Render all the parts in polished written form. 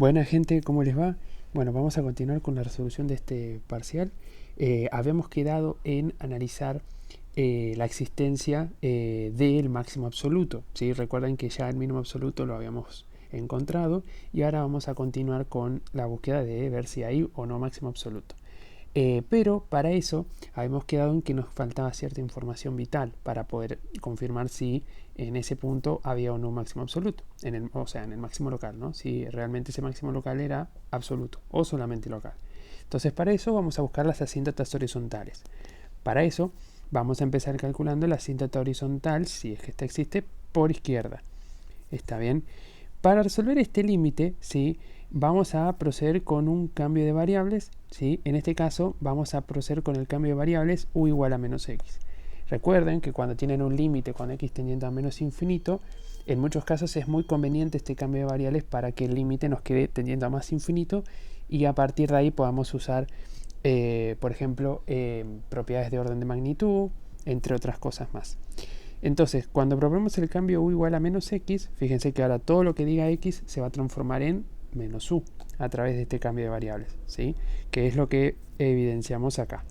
Buena gente, ¿cómo les va? Bueno, vamos a continuar con la resolución de este parcial. Habíamos quedado en analizar la existencia del máximo absoluto, ¿sí? Recuerden que ya el mínimo absoluto lo habíamos encontrado y ahora vamos a continuar con la búsqueda de ver si hay o no máximo absoluto. Pero para eso habíamos quedado en que nos faltaba cierta información vital para poder confirmar si en ese punto había o no un máximo absoluto, o sea, en el máximo local, ¿no? Si realmente ese máximo local era absoluto o solamente local. Entonces para eso vamos a buscar las asíntotas horizontales. Para eso vamos a empezar calculando la asíntota horizontal, si es que esta existe, por izquierda. ¿Está bien? Para resolver este límite, ¿sí?, vamos a proceder con un cambio de variables, ¿sí? En este caso vamos a proceder con el cambio de variables u igual a menos x. Recuerden que cuando tienen un límite con x tendiendo a menos infinito, en muchos casos es muy conveniente este cambio de variables para que el límite nos quede tendiendo a más infinito y a partir de ahí podamos usar, por ejemplo, propiedades de orden de magnitud, entre otras cosas más. Entonces, cuando probemos el cambio u igual a menos x, fíjense que ahora todo lo que diga x se va a transformar en menos u a través de este cambio de variables, ¿sí? Que es lo que evidenciamos acá,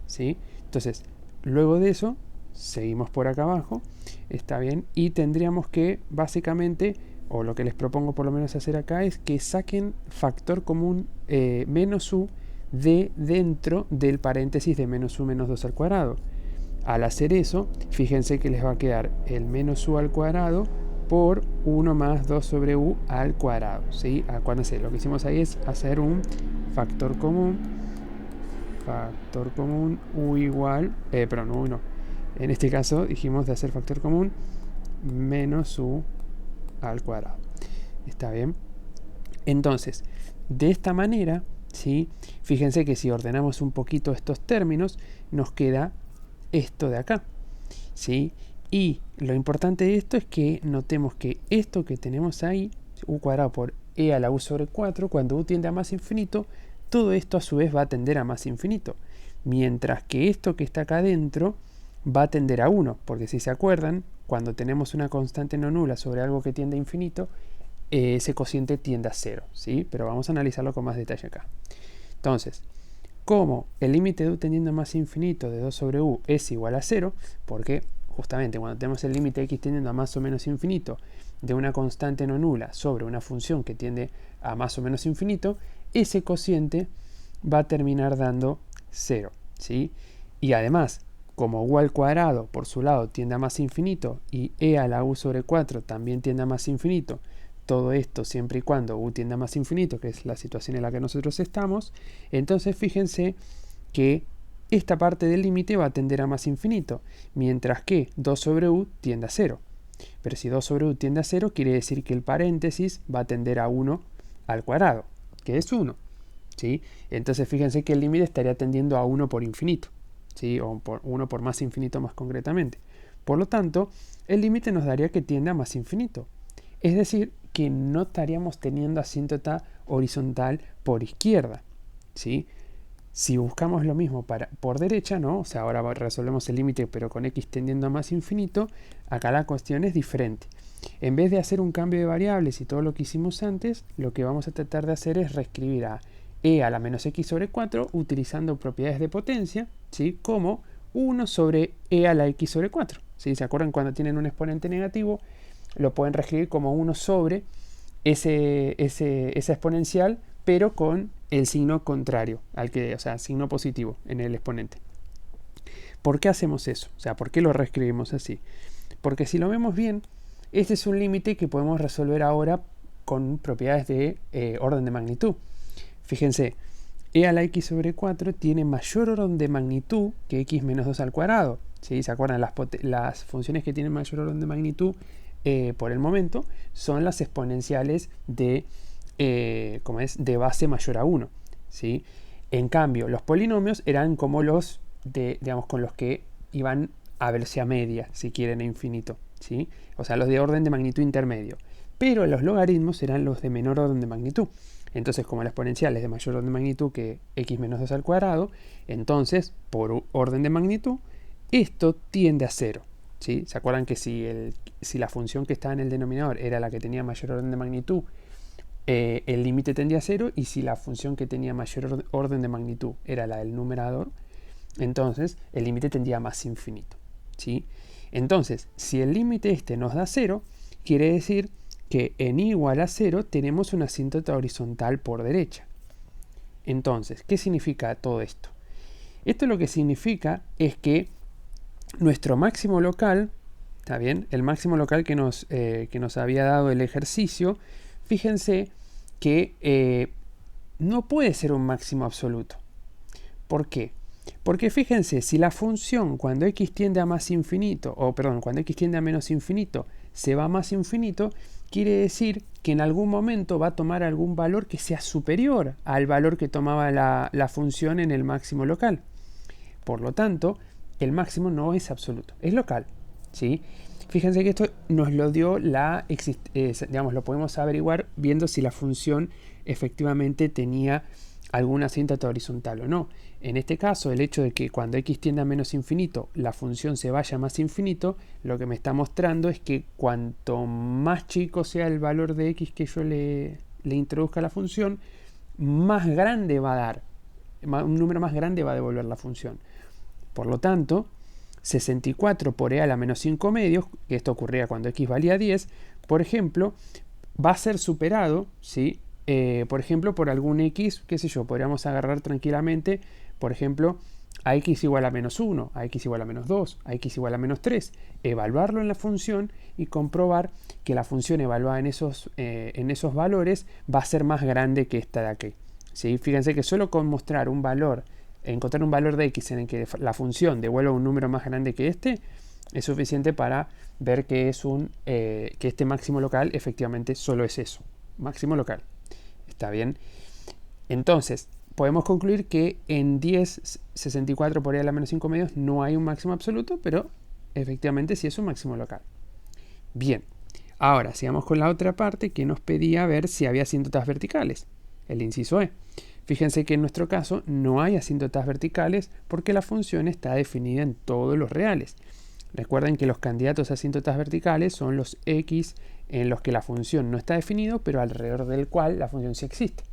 ¿sí? Entonces, luego de eso, seguimos por acá abajo, está bien, y tendríamos que, básicamente, o lo que les propongo por lo menos hacer acá, es que saquen factor común menos u de dentro del paréntesis de menos u menos 2 al cuadrado. Al hacer eso, fíjense que les va a quedar el menos u al cuadrado por 1 más 2 sobre u al cuadrado, ¿sí? Acuérdense, lo que hicimos ahí es hacer un factor común u igual, perdón, u no. En este caso dijimos de hacer factor común menos u al cuadrado. ¿Está bien? Entonces, de esta manera, ¿sí?, fíjense que si ordenamos un poquito estos términos, nos queda esto de acá, ¿sí? Y lo importante de esto es que notemos que esto que tenemos ahí, u cuadrado por e a la u sobre 4, cuando u tiende a más infinito, todo esto a su vez va a tender a más infinito. Mientras que esto que está acá adentro va a tender a 1, porque si se acuerdan, cuando tenemos una constante no nula sobre algo que tiende a infinito, ese cociente tiende a 0, ¿sí? Pero vamos a analizarlo con más detalle acá. Entonces, como el límite de u tendiendo a más infinito de 2 sobre u es igual a 0, porque justamente cuando tenemos el límite de x tendiendo a más o menos infinito de una constante no nula sobre una función que tiende a más o menos infinito, ese cociente va a terminar dando 0, ¿sí? Y además, como u al cuadrado por su lado tiende a más infinito y e a la u sobre 4 también tiende a más infinito, todo esto siempre y cuando u tiende a más infinito, que es la situación en la que nosotros estamos, entonces fíjense que esta parte del límite va a tender a más infinito, mientras que 2 sobre u tiende a 0. Pero si 2 sobre u tiende a 0, quiere decir que el paréntesis va a tender a 1 al cuadrado, que es 1. ¿Sí? Entonces fíjense que el límite estaría tendiendo a 1 por infinito, ¿sí? O por 1 por más infinito más concretamente. Por lo tanto, el límite nos daría que tiende a más infinito. Es decir, que no estaríamos teniendo asíntota horizontal por izquierda, ¿sí? Si buscamos lo mismo por derecha, ¿no? O sea, ahora resolvemos el límite pero con x tendiendo a más infinito, acá la cuestión es diferente. En vez de hacer un cambio de variables y todo lo que hicimos antes, lo que vamos a tratar de hacer es reescribir a e a la menos x sobre 4 utilizando propiedades de potencia, ¿sí?, como 1 sobre e a la x sobre 4. ¿Sí? ¿Se acuerdan cuando tienen un exponente negativo? Lo pueden reescribir como 1 sobre esa exponencial, pero con el signo contrario, o sea, signo positivo en el exponente. ¿Por qué hacemos eso? O sea, ¿por qué lo reescribimos así? Porque si lo vemos bien, este es un límite que podemos resolver ahora con propiedades de orden de magnitud. Fíjense, e a la x sobre 4 tiene mayor orden de magnitud que x menos 2 al cuadrado. ¿Sí? ¿Se acuerdan? Las funciones que tienen mayor orden de magnitud por el momento son las exponenciales de base mayor a 1. ¿Sí? En cambio, los polinomios eran como los con los que iban a velocidad media, si quieren, a infinito. ¿Sí? O sea, los de orden de magnitud intermedio. Pero los logaritmos eran los de menor orden de magnitud. Entonces, como la exponencial es de mayor orden de magnitud que x menos 2 al cuadrado, entonces, por orden de magnitud, esto tiende a 0. ¿Sí? ¿Se acuerdan que si la función que estaba en el denominador era la que tenía mayor orden de magnitud, el límite tendía a 0, y si la función que tenía mayor orden de magnitud era la del numerador, entonces el límite tendía a más infinito, ¿sí? Entonces, si el límite este nos da 0, quiere decir que en y igual a 0 tenemos una asíntota horizontal por derecha. Entonces, ¿qué significa todo esto? Esto lo que significa es que nuestro máximo local, ¿está bien? El máximo local que nos había dado el ejercicio, fíjense que no puede ser un máximo absoluto. ¿Por qué? Porque fíjense, si la función cuando x tiende a más infinito, cuando x tiende a menos infinito, se va a más infinito, quiere decir que en algún momento va a tomar algún valor que sea superior al valor que tomaba la función en el máximo local. Por lo tanto, el máximo no es absoluto, es local, ¿sí? Fíjense que esto nos lo dio lo podemos averiguar viendo si la función efectivamente tenía alguna asíntota horizontal o no. En este caso, el hecho de que cuando x tiende a menos infinito, la función se vaya a más infinito, lo que me está mostrando es que cuanto más chico sea el valor de x que yo le introduzca a la función, más grande va a dar, un número más grande va a devolver la función. Por lo tanto, 64 por e a la menos 5 medios, que esto ocurría cuando x valía 10, por ejemplo, va a ser superado, ¿sí? Por ejemplo, por algún x, qué sé yo, podríamos agarrar tranquilamente, por ejemplo, a x igual a menos 1, a x igual a menos 2, a x igual a menos 3, evaluarlo en la función y comprobar que la función evaluada en esos valores va a ser más grande que esta de aquí, ¿sí? Fíjense que solo con mostrar un valor, encontrar un valor de x en el que la función devuelva un número más grande que este, es suficiente para ver que este máximo local efectivamente solo es eso, máximo local. ¿Está bien? Entonces, podemos concluir que en 64 por e a la menos 5 medios no hay un máximo absoluto, pero efectivamente sí es un máximo local. Bien, ahora sigamos con la otra parte que nos pedía ver si había asíntotas verticales, el inciso E. Fíjense que en nuestro caso no hay asíntotas verticales porque la función está definida en todos los reales. Recuerden que los candidatos a asíntotas verticales son los x en los que la función no está definido, pero alrededor del cual la función sí existe.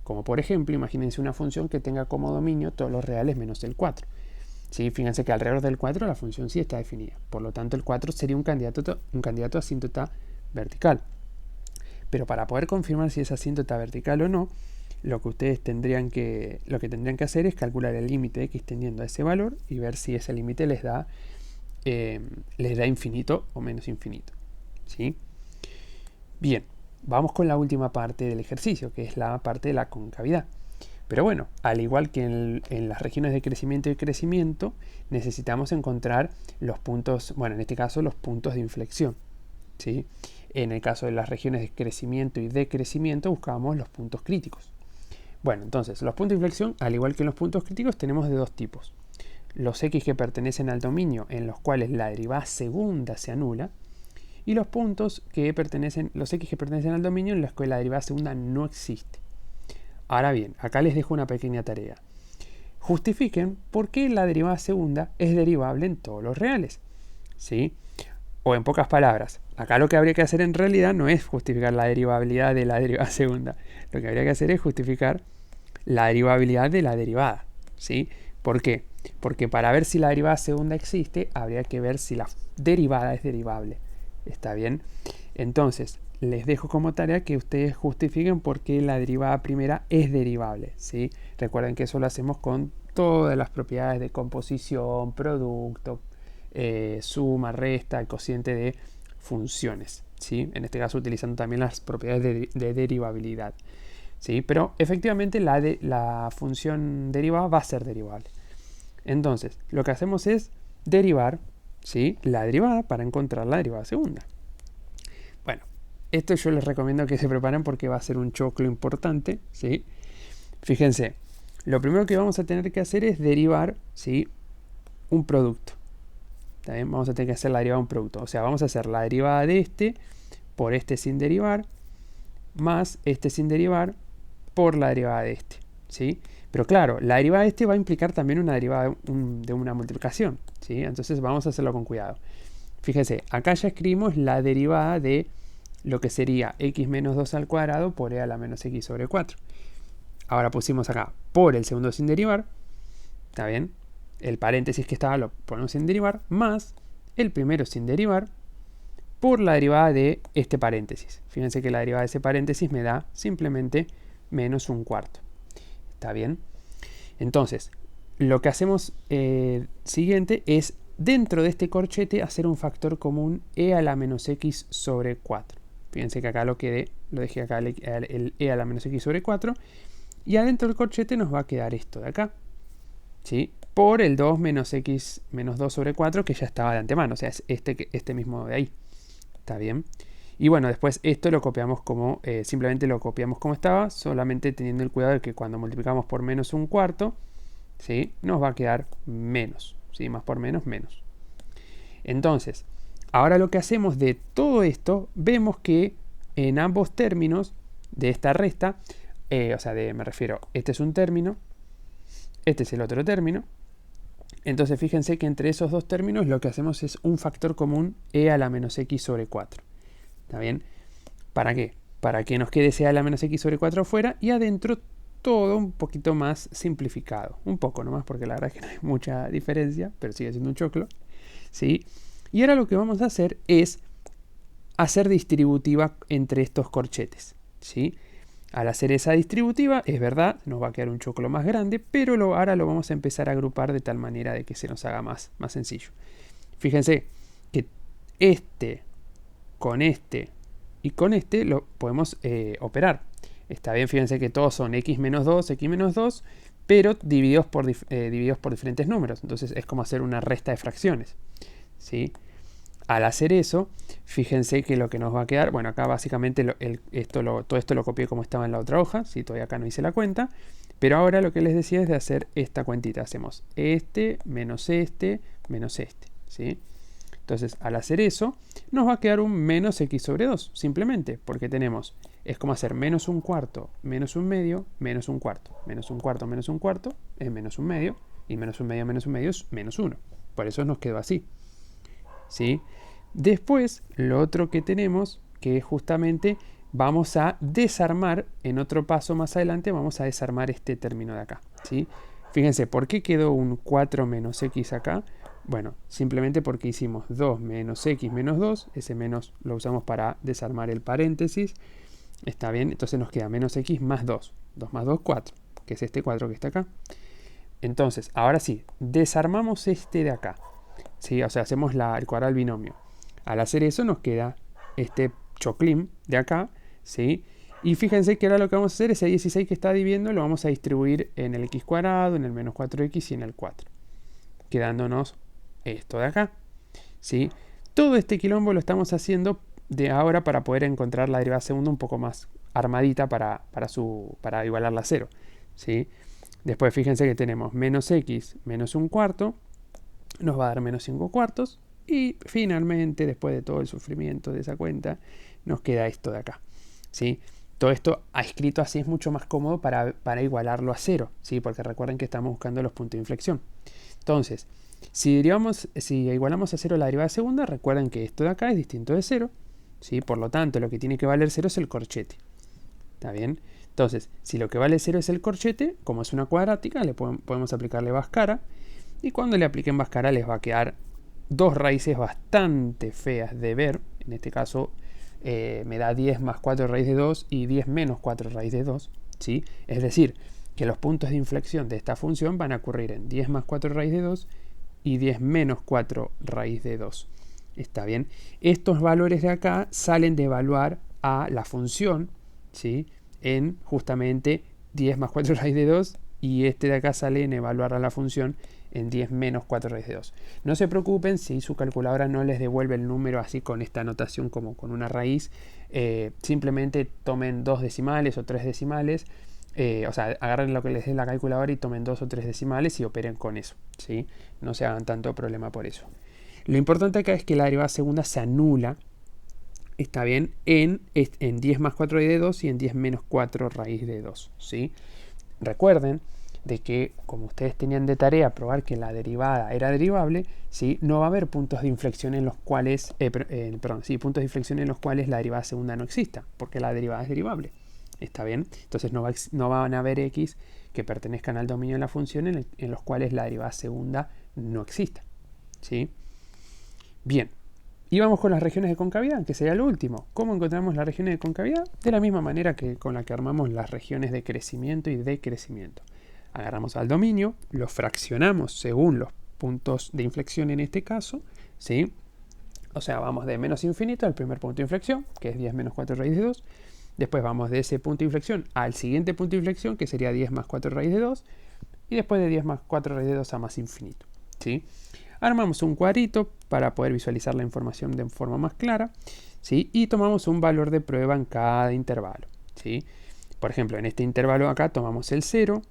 Como por ejemplo, imagínense una función que tenga como dominio todos los reales menos el 4. ¿Sí? Fíjense que alrededor del 4 la función sí está definida. Por lo tanto, el 4 sería un candidato a asíntota vertical. Pero para poder confirmar si es asíntota vertical o no, lo que tendrían que hacer es calcular el límite de x tendiendo a ese valor y ver si ese límite les da infinito o menos infinito, ¿sí? Bien, vamos con la última parte del ejercicio, que es la parte de la concavidad. Pero bueno, al igual que en las regiones de crecimiento y crecimiento, necesitamos encontrar los puntos, bueno, en este caso los puntos de inflexión, ¿sí? En el caso de las regiones de crecimiento y decrecimiento, buscamos los puntos críticos. Bueno, entonces, los puntos de inflexión, al igual que en los puntos críticos, tenemos de dos tipos. Los x que pertenecen al dominio, en los cuales la derivada segunda se anula, y los x que pertenecen al dominio, en los que la derivada segunda no existe. Ahora bien, acá les dejo una pequeña tarea. Justifiquen por qué la derivada segunda es derivable en todos los reales, ¿sí? O en pocas palabras, acá lo que habría que hacer en realidad no es justificar la derivabilidad de la derivada segunda. Lo que habría que hacer es justificar la derivabilidad de la derivada, ¿sí? ¿Por qué? Porque para ver si la derivada segunda existe, habría que ver si la derivada es derivable. ¿Está bien? Entonces, les dejo como tarea que ustedes justifiquen por qué la derivada primera es derivable, ¿sí? Recuerden que eso lo hacemos con todas las propiedades de composición, producto, suma, resta, el cociente de funciones, ¿sí? En este caso utilizando también las propiedades de derivabilidad, ¿sí? Pero efectivamente la función derivada va a ser derivable. Entonces, lo que hacemos es derivar, ¿sí?, la derivada para encontrar la derivada segunda. Bueno, esto yo les recomiendo que se preparen porque va a ser un choclo importante, ¿sí? Fíjense, lo primero que vamos a tener que hacer es derivar, ¿sí?, un producto. También vamos a tener que hacer la derivada de un producto. O sea, vamos a hacer la derivada de este por este sin derivar, más este sin derivar por la derivada de este, ¿sí? Pero claro, la derivada de este va a implicar también una derivada de una multiplicación, ¿sí? Entonces vamos a hacerlo con cuidado. Fíjense, acá ya escribimos la derivada de lo que sería x menos 2 al cuadrado por e a la menos x sobre 4. Ahora pusimos acá por el segundo sin derivar, ¿está bien? El paréntesis que estaba lo ponemos sin derivar, más el primero sin derivar, por la derivada de este paréntesis. Fíjense que la derivada de ese paréntesis me da simplemente menos un cuarto. ¿Está bien? Entonces, lo que hacemos siguiente es, dentro de este corchete, hacer un factor común e a la menos x sobre 4. Fíjense que acá lo dejé acá el e a la menos x sobre 4. Y adentro del corchete nos va a quedar esto de acá, ¿sí? Por el 2 menos x menos 2 sobre 4, que ya estaba de antemano, o sea, es este mismo de ahí. ¿Está bien? Y bueno, después esto lo copiamos como, simplemente lo copiamos como estaba, solamente teniendo el cuidado de que cuando multiplicamos por menos un cuarto, ¿sí?, nos va a quedar menos, ¿sí? Más por menos, menos. Entonces, ahora lo que hacemos de todo esto, vemos que en ambos términos de esta resta, o sea, me refiero, este es un término, este es el otro término. Entonces fíjense que entre esos dos términos lo que hacemos es un factor común e a la menos x sobre 4. ¿Está bien? ¿Para qué? Para que nos quede ese e a la menos x sobre 4 afuera y adentro todo un poquito más simplificado. Un poco nomás, porque la verdad es que no hay mucha diferencia, pero sigue siendo un choclo, ¿sí? Y ahora lo que vamos a hacer es hacer distributiva entre estos corchetes, ¿sí? Al hacer esa distributiva, es verdad, nos va a quedar un choclo más grande, pero ahora lo vamos a empezar a agrupar de tal manera de que se nos haga más sencillo. Fíjense que este y con este lo podemos operar. Está bien, fíjense que todos son x menos 2, pero divididos por diferentes números. Entonces es como hacer una resta de fracciones, ¿sí? Al hacer eso, fíjense que lo que nos va a quedar, bueno, acá básicamente todo esto lo copié como estaba en la otra hoja, si todavía acá no hice la cuenta, pero ahora lo que les decía es de hacer esta cuentita, hacemos este, menos este, ¿sí? Entonces, al hacer eso, nos va a quedar un menos x sobre 2, simplemente, porque es como hacer menos un cuarto, menos un medio, menos un cuarto, menos un cuarto, menos un cuarto, es menos un medio, y menos un medio es menos 1. Por eso nos quedó así, ¿sí? Después, lo otro que tenemos, que justamente vamos a desarmar, en otro paso más adelante, vamos a desarmar este término de acá, ¿sí? Fíjense, ¿por qué quedó un 4 menos x acá? Bueno, simplemente porque hicimos 2 menos x menos 2, ese menos lo usamos para desarmar el paréntesis, ¿está bien? Entonces nos queda menos x más 2, 2 más 2, 4, que es este 4 que está acá. Entonces, ahora sí, desarmamos este de acá, ¿sí? O sea, hacemos el cuadrado del binomio. Al hacer eso nos queda este choclín de acá, ¿sí? Y fíjense que ahora lo que vamos a hacer, ese 16 que está dividiendo, lo vamos a distribuir en el x cuadrado, en el menos 4x y en el 4. Quedándonos esto de acá, ¿sí? Todo este quilombo lo estamos haciendo de ahora para poder encontrar la derivada segunda un poco más armadita para igualarla a 0, ¿sí? Después fíjense que tenemos menos x menos un cuarto, nos va a dar menos 5 cuartos. Y finalmente, después de todo el sufrimiento de esa cuenta, nos queda esto de acá, ¿sí? Todo esto escrito así es mucho más cómodo para igualarlo a 0, ¿sí? Porque recuerden que estamos buscando los puntos de inflexión. Entonces, si igualamos a 0 la derivada segunda, recuerden que esto de acá es distinto de 0, ¿sí? Por lo tanto, lo que tiene que valer 0 es el corchete. ¿Está bien? Entonces, si lo que vale 0 es el corchete, como es una cuadrática, le podemos aplicarle Bhaskara. Y cuando le apliquen Bhaskara les va a quedar dos raíces bastante feas de ver. En este caso me da 10 más 4 raíz de 2 y 10 menos 4 raíz de 2, ¿sí? Es decir, que los puntos de inflexión de esta función van a ocurrir en 10 más 4 raíz de 2 y 10 menos 4 raíz de 2. ¿Está bien? Estos valores de acá salen de evaluar a la función, ¿sí?, en justamente 10 más 4 raíz de 2, y este de acá sale en evaluar a la función en 10 menos 4 raíz de 2. No se preocupen si su calculadora no les devuelve el número así con esta notación como con una raíz. Simplemente tomen 2 decimales o 3 decimales. O sea, agarren lo que les dé la calculadora y tomen 2 o 3 decimales y operen con eso, ¿sí? No se hagan tanto problema por eso. Lo importante acá es que la derivada segunda se anula, está bien, en 10 más 4 raíz de 2 y en 10 menos 4 raíz de 2, ¿sí? Recuerden de que, como ustedes tenían de tarea probar que la derivada era derivable, ¿sí? No va a haber puntos de inflexión en los cuales, puntos de inflexión en los cuales la derivada segunda no exista, porque la derivada es derivable. ¿Está bien? Entonces no van a haber x que pertenezcan al dominio de la función en los cuales la derivada segunda no exista. ¿Sí? Bien. Y vamos con las regiones de concavidad, que sería lo último. ¿Cómo encontramos las regiones de concavidad? De la misma manera que con la que armamos las regiones de crecimiento y decrecimiento. Agarramos al dominio, lo fraccionamos según los puntos de inflexión en este caso, ¿sí? O sea, vamos de menos infinito al primer punto de inflexión, que es 10 menos 4 raíz de 2. Después vamos de ese punto de inflexión al siguiente punto de inflexión, que sería 10 más 4 raíz de 2. Y después de 10 más 4 raíz de 2 a más infinito, ¿sí? Armamos un cuadrito para poder visualizar la información de forma más clara, ¿sí? Y tomamos un valor de prueba en cada intervalo, ¿sí? Por ejemplo, en este intervalo acá tomamos el 0,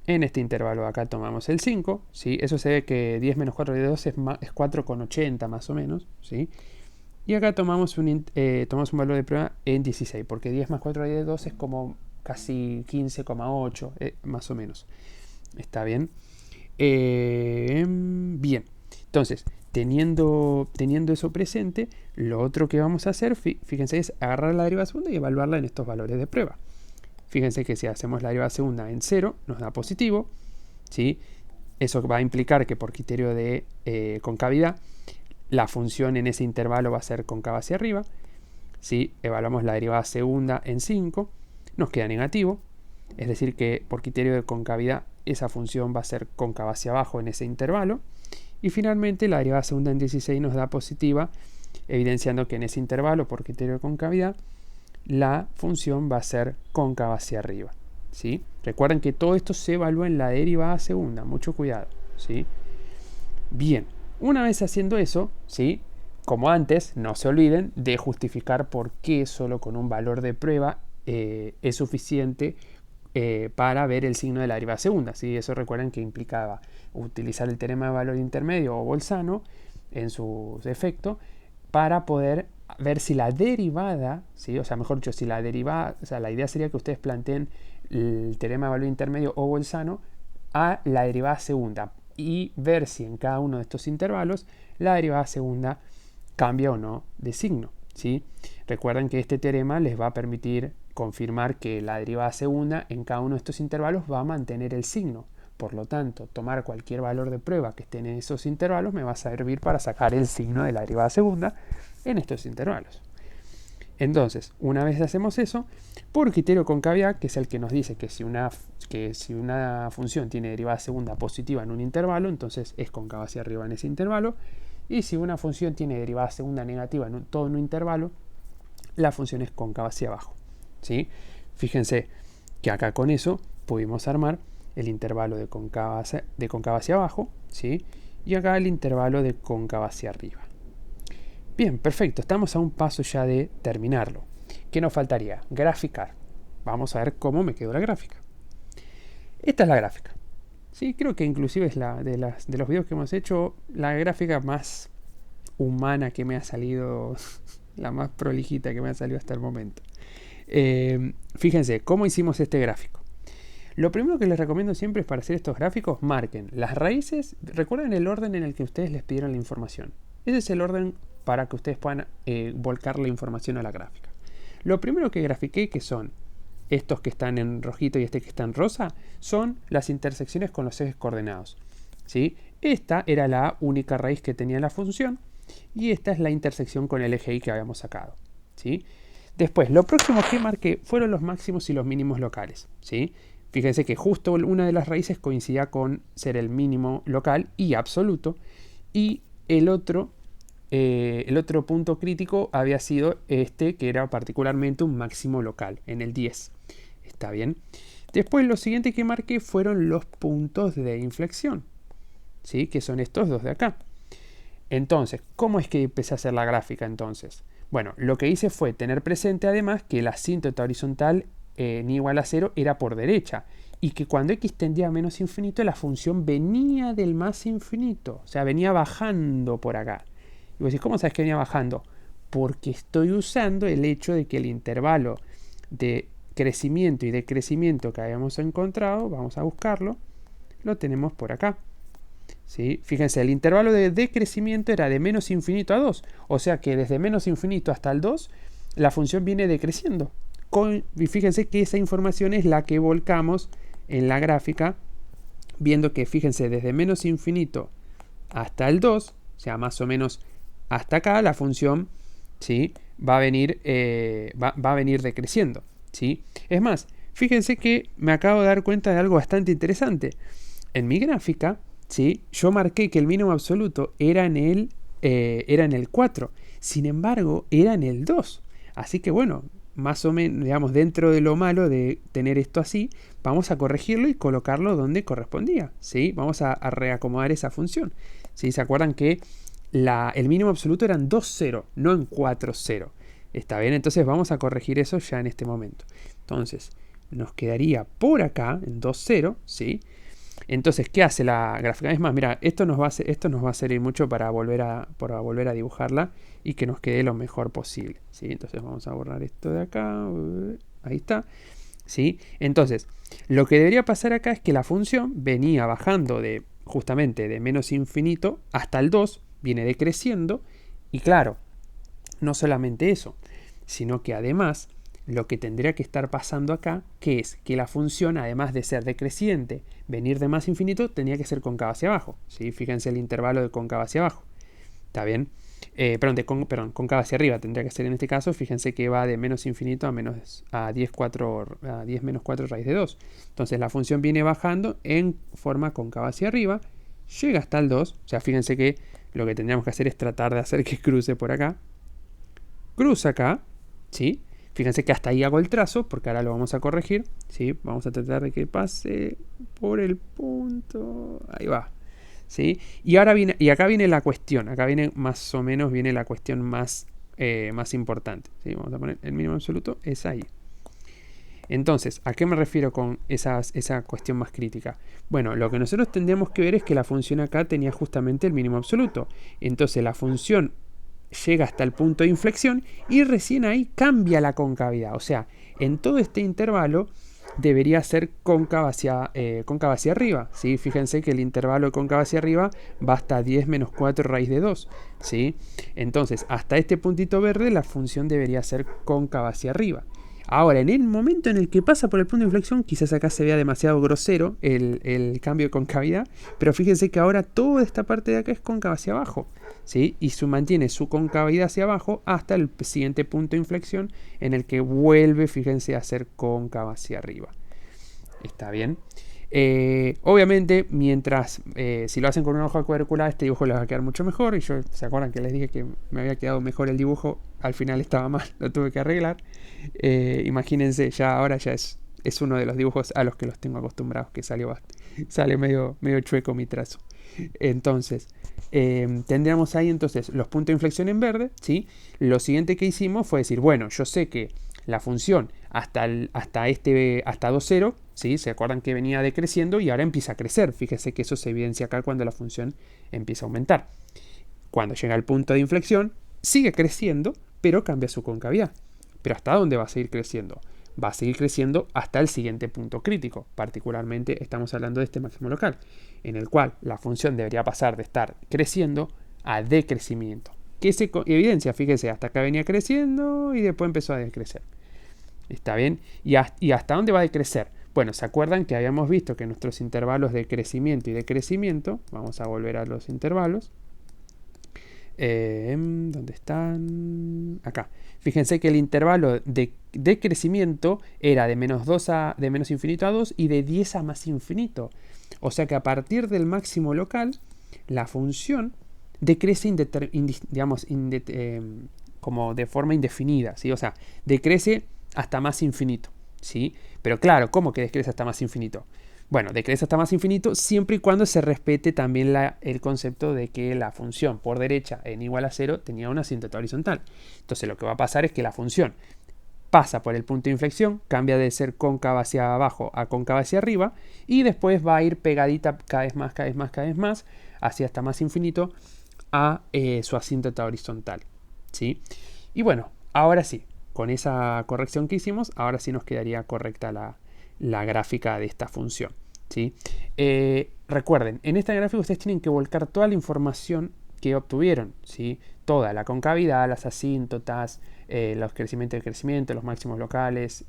en este intervalo acá tomamos el 5, ¿sí? Eso se ve que 10 menos 4 de 2 es 4,80 más o menos, ¿sí? Y acá tomamos un valor de prueba en 16, porque 10 más 4 de 2 es como casi 15,8, más o menos. ¿Está bien? Bien. Entonces, teniendo eso presente, lo otro que vamos a hacer, fíjense, es agarrar la derivada segunda y evaluarla en estos valores de prueba. Fíjense que si hacemos la derivada segunda en 0, nos da positivo, ¿sí? Eso va a implicar que por criterio de concavidad, la función en ese intervalo va a ser cóncava hacia arriba. Si evaluamos la derivada segunda en 5, nos queda negativo. Es decir que por criterio de concavidad, esa función va a ser cóncava hacia abajo en ese intervalo. Y finalmente la derivada segunda en 16 nos da positiva, evidenciando que en ese intervalo, por criterio de concavidad, la función va a ser cóncava hacia arriba, ¿sí? Recuerden que todo esto se evalúa en la derivada segunda, mucho cuidado, ¿sí? Bien, una vez haciendo eso, ¿sí? Como antes, no se olviden de justificar por qué solo con un valor de prueba es suficiente para ver el signo de la derivada segunda, ¿sí? Eso recuerden que implicaba utilizar el teorema de valor intermedio o Bolzano en su efecto para poder ver si la derivada, ¿sí? O sea, mejor dicho, si la derivada, o sea, la idea sería que ustedes planteen el teorema de valor intermedio o Bolzano a la derivada segunda y ver si en cada uno de estos intervalos la derivada segunda cambia o no de signo, ¿sí? Recuerden que este teorema les va a permitir confirmar que la derivada segunda en cada uno de estos intervalos va a mantener el signo. Por lo tanto, tomar cualquier valor de prueba que esté en esos intervalos me va a servir para sacar el signo de la derivada segunda en estos intervalos. Entonces, una vez hacemos eso, por criterio de concavidad, que es el que nos dice que si una función tiene derivada segunda positiva en un intervalo, entonces es cóncava hacia arriba en ese intervalo. Y si una función tiene derivada segunda negativa en todo un intervalo, la función es cóncava hacia abajo, ¿sí? Fíjense que acá con eso pudimos armar el intervalo de cóncava hacia abajo, ¿sí? Y acá el intervalo de cóncava hacia arriba. Bien, perfecto. Estamos a un paso ya de terminarlo. ¿Qué nos faltaría? Graficar. Vamos a ver cómo me quedó la gráfica. Esta es la gráfica. Sí, creo que inclusive es de los videos que hemos hecho, la gráfica más humana que me ha salido, la más prolijita que me ha salido hasta el momento. Fíjense, ¿cómo hicimos este gráfico? Lo primero que les recomiendo siempre es para hacer estos gráficos, marquen las raíces, recuerden el orden en el que ustedes les pidieron la información. Ese es el orden para que ustedes puedan volcar la información a la gráfica. Lo primero que grafiqué, que son estos que están en rojito y este que está en rosa, son las intersecciones con los ejes coordenados, ¿sí? Esta era la única raíz que tenía la función y esta es la intersección con el eje y que habíamos sacado, ¿sí? Después, lo próximo que marqué fueron los máximos y los mínimos locales, ¿sí? Fíjense que justo una de las raíces coincidía con ser el mínimo local y absoluto, y el otro punto crítico había sido este, que era particularmente un máximo local, en el 10. ¿Está bien? Después lo siguiente que marqué fueron los puntos de inflexión, ¿sí? Que son estos dos de acá. Entonces, ¿cómo es que empecé a hacer la gráfica entonces? Bueno, lo que hice fue tener presente además que la asíntota horizontal ni igual a 0 era por derecha y que cuando x tendía a menos infinito la función venía del más infinito, o sea, venía bajando por acá. Y vos decís, ¿cómo sabes que venía bajando? Porque estoy usando el hecho de que el intervalo de crecimiento y decrecimiento que habíamos encontrado, vamos a buscarlo, lo tenemos por acá. ¿Sí? Fíjense, el intervalo de decrecimiento era de menos infinito a 2. O sea que desde menos infinito hasta el 2, la función viene decreciendo. Y fíjense que esa información es la que volcamos en la gráfica, viendo que, fíjense, desde menos infinito hasta el 2, o sea, más o menos hasta acá, la función, ¿sí?, va a venir decreciendo. ¿Sí? Es más, fíjense que me acabo de dar cuenta de algo bastante interesante. En mi gráfica, ¿sí?, yo marqué que el mínimo absoluto era en el 4. Sin embargo, era en el 2. Así que bueno, más o menos, digamos, dentro de lo malo de tener esto así, vamos a corregirlo y colocarlo donde correspondía. ¿Sí? Vamos a reacomodar esa función. ¿Sí? ¿Se acuerdan que el mínimo absoluto era en 2,0, no en 4,0? ¿Está bien? Entonces vamos a corregir eso ya en este momento. Entonces, nos quedaría por acá, en 2,0, ¿sí? Entonces, ¿qué hace la gráfica? Es más, mira, esto nos va a servir mucho para volver a dibujarla y que nos quede lo mejor posible. ¿Sí? Entonces vamos a borrar esto de acá. Ahí está. ¿Sí? Entonces, lo que debería pasar acá es que la función venía bajando justamente de menos infinito hasta el 2, viene decreciendo, y claro, no solamente eso, sino que además lo que tendría que estar pasando acá, que es que la función, además de ser decreciente, venir de más infinito, tenía que ser cóncava hacia abajo. ¿Sí? Fíjense el intervalo de cóncava hacia abajo. ¿Está bien? Perdón, cóncava hacia arriba tendría que ser en este caso. Fíjense que va de menos infinito a 10 menos 4 raíz de 2. Entonces la función viene bajando en forma cóncava hacia arriba, llega hasta el 2. O sea, fíjense que lo que tendríamos que hacer es tratar de hacer que cruce por acá. Cruza acá, ¿sí? Fíjense que hasta ahí hago el trazo, porque ahora lo vamos a corregir, ¿sí? Vamos a tratar de que pase por el punto. Ahí va, ¿sí? Y acá viene la cuestión. Acá viene más o menos la cuestión más importante, ¿sí? Vamos a poner el mínimo absoluto, es ahí. Entonces, ¿a qué me refiero con esa cuestión más crítica? Bueno, lo que nosotros tendríamos que ver es que la función acá tenía justamente el mínimo absoluto. Entonces la función llega hasta el punto de inflexión y recién ahí cambia la concavidad. O sea, en todo este intervalo debería ser cóncava hacia arriba. ¿Sí? Fíjense que el intervalo de cóncava hacia arriba va hasta 10 menos 4 raíz de 2. ¿Sí? Entonces, hasta este puntito verde la función debería ser cóncava hacia arriba. Ahora, en el momento en el que pasa por el punto de inflexión, quizás acá se vea demasiado grosero el cambio de concavidad, pero fíjense que ahora toda esta parte de acá es cóncava hacia abajo, ¿sí? Y mantiene su concavidad hacia abajo hasta el siguiente punto de inflexión en el que vuelve, fíjense, a ser cóncava hacia arriba. ¿Está bien? Obviamente, mientras si lo hacen con una hoja cuadriculada, este dibujo les va a quedar mucho mejor. Y ¿se acuerdan que les dije que me había quedado mejor el dibujo? Al final estaba mal, lo tuve que arreglar. Imagínense, ahora ya es uno de los dibujos a los que los tengo acostumbrados, que sale medio chueco mi trazo. Entonces, tendríamos ahí entonces los puntos de inflexión en verde, ¿sí? Lo siguiente que hicimos fue decir, bueno, yo sé que la función hasta 2,0, ¿sí? Se acuerdan que venía decreciendo y ahora empieza a crecer. Fíjese que eso se evidencia acá cuando la función empieza a aumentar. Cuando llega al punto de inflexión, sigue creciendo, pero cambia su concavidad. ¿Pero hasta dónde va a seguir creciendo? Va a seguir creciendo hasta el siguiente punto crítico. Particularmente estamos hablando de este máximo local, en el cual la función debería pasar de estar creciendo a decrecimiento. ¿Qué se evidencia? Fíjese, hasta acá venía creciendo y después empezó a decrecer. ¿Está bien? ¿Y hasta dónde va a decrecer? Bueno, ¿se acuerdan que habíamos visto que nuestros intervalos de crecimiento y decrecimiento, vamos a volver a los intervalos, ¿dónde están? Acá. Fíjense que el intervalo de crecimiento era de menos infinito a 2 y de 10 a más infinito. O sea que a partir del máximo local, la función decrece como de forma indefinida, ¿sí? O sea, decrece hasta más infinito, ¿sí? Pero claro, ¿cómo que decrece hasta más infinito? Bueno, decrece hasta más infinito siempre y cuando se respete también el concepto de que la función por derecha en igual a 0 tenía una asíntota horizontal. Entonces lo que va a pasar es que la función pasa por el punto de inflexión, cambia de ser cóncava hacia abajo a cóncava hacia arriba y después va a ir pegadita cada vez más, hacia hasta más infinito a su asíntota horizontal, ¿sí? Y bueno, ahora sí, con esa corrección que hicimos, ahora sí nos quedaría correcta la gráfica de esta función. ¿sí? Recuerden, en esta gráfica ustedes tienen que volcar toda la información que obtuvieron, ¿sí? Toda, la concavidad, las asíntotas, los crecimientos y crecimiento, los máximos locales,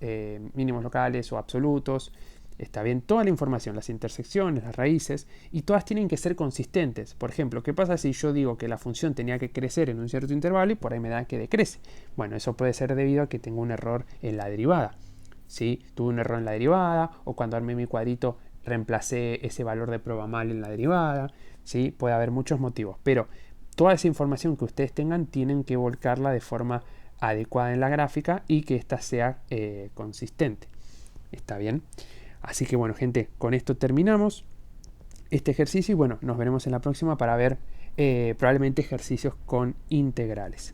mínimos locales o absolutos. Está bien, toda la información, las intersecciones, las raíces, y todas tienen que ser consistentes. Por ejemplo, ¿qué pasa si yo digo que la función tenía que crecer en un cierto intervalo y por ahí me da que decrece? Bueno, eso puede ser debido a que tengo un error en la derivada. ¿Sí? Tuve un error en la derivada, o cuando armé mi cuadrito reemplacé ese valor de prueba mal en la derivada. ¿Sí? Puede haber muchos motivos, pero toda esa información que ustedes tengan tienen que volcarla de forma adecuada en la gráfica y que ésta sea consistente. ¿Está bien? Así que bueno, gente, con esto terminamos este ejercicio y bueno, nos veremos en la próxima para ver probablemente ejercicios con integrales.